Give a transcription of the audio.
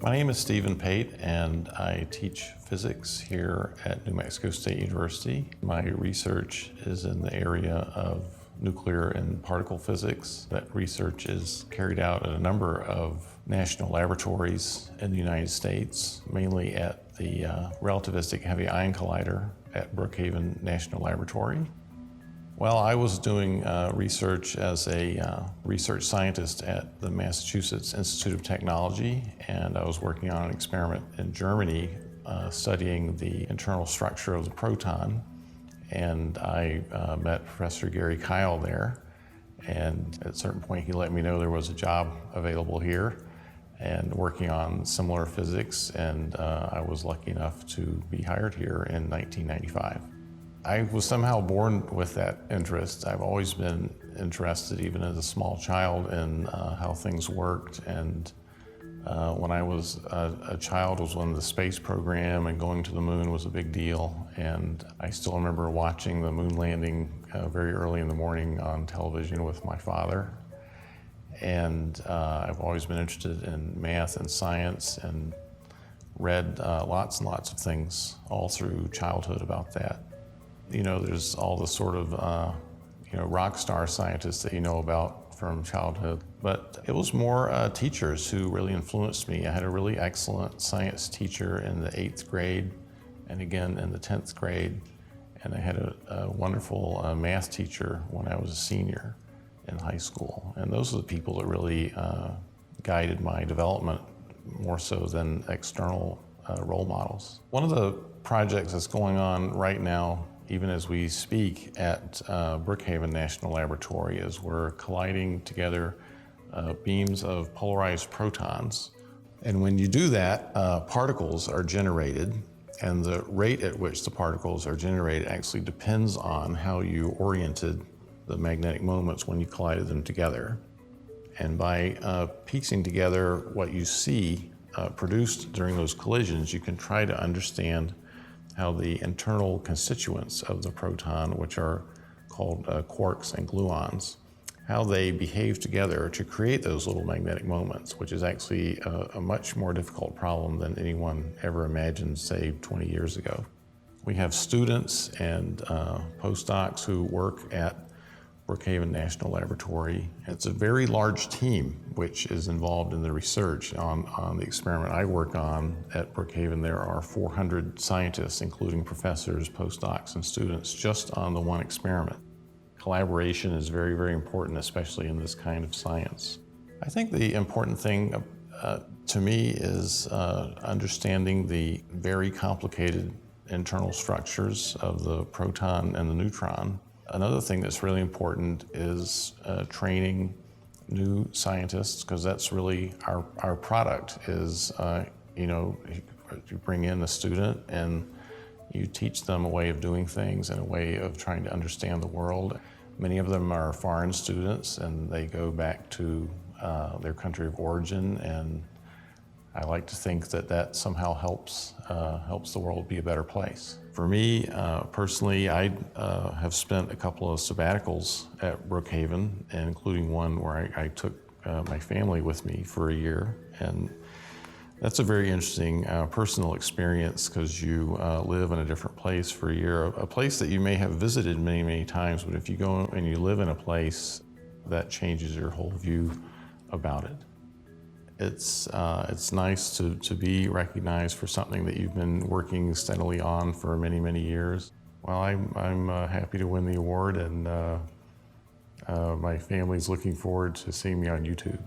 My name is Stephen Pate, and I teach physics here at New Mexico State University. My research is in the area of nuclear and particle physics. That research is carried out at a number of national laboratories in the United States, mainly at the Relativistic Heavy Ion Collider at Brookhaven National Laboratory. Well, I was doing research as a research scientist at the Massachusetts Institute of Technology, and I was working on an experiment in Germany studying the internal structure of the proton. And I met Professor Gary Kyle there, and at a certain point he let me know there was a job available here and working on similar physics, and I was lucky enough to be hired here in 1995. I was somehow born with that interest. I've always been interested, even as a small child, in how things worked. And when I was a child, was when the space program and going to the moon was a big deal. And I still remember watching the moon landing very early in the morning on television with my father. And I've always been interested in math and science and read lots and lots of things all through childhood about that. You know, there's all the sort of, rock star scientists that you know about from childhood. But it was more teachers who really influenced me. I had a really excellent science teacher in the 8th grade and again in the 10th grade. And I had a wonderful math teacher when I was a senior in high school. And those are the people that really guided my development more so than external role models. One of the projects that's going on right now, even as we speak at Brookhaven National Laboratory, is we're colliding together beams of polarized protons. And when you do that, particles are generated, and the rate at which the particles are generated actually depends on how you oriented the magnetic moments when you collided them together. And by piecing together what you see produced during those collisions, you can try to understand how the internal constituents of the proton, which are called quarks and gluons, how they behave together to create those little magnetic moments, which is actually a much more difficult problem than anyone ever imagined, say, 20 years ago. We have students and postdocs who work at Brookhaven National Laboratory. It's a very large team which is involved in the research. On the experiment I work on at Brookhaven, there are 400 scientists, including professors, postdocs, and students, just on the one experiment. Collaboration is very, very important, especially in this kind of science. I think the important thing to me is understanding the very complicated internal structures of the proton and the neutron. Another thing that's really important is training new scientists, because that's really our product is, you bring in a student and you teach them a way of doing things and a way of trying to understand the world. Many of them are foreign students and they go back to their country of origin, and I like to think that that somehow helps the world be a better place. For me, personally, I have spent a couple of sabbaticals at Brookhaven, and including one where I took my family with me for a year. And that's a very interesting personal experience, because you live in a different place for a year, a place that you may have visited many, many times, but if you go and you live in a place, that changes your whole view about it. It's nice to be recognized for something that you've been working steadily on for many, many years. Well, I'm happy to win the award, and my family's looking forward to seeing me on YouTube.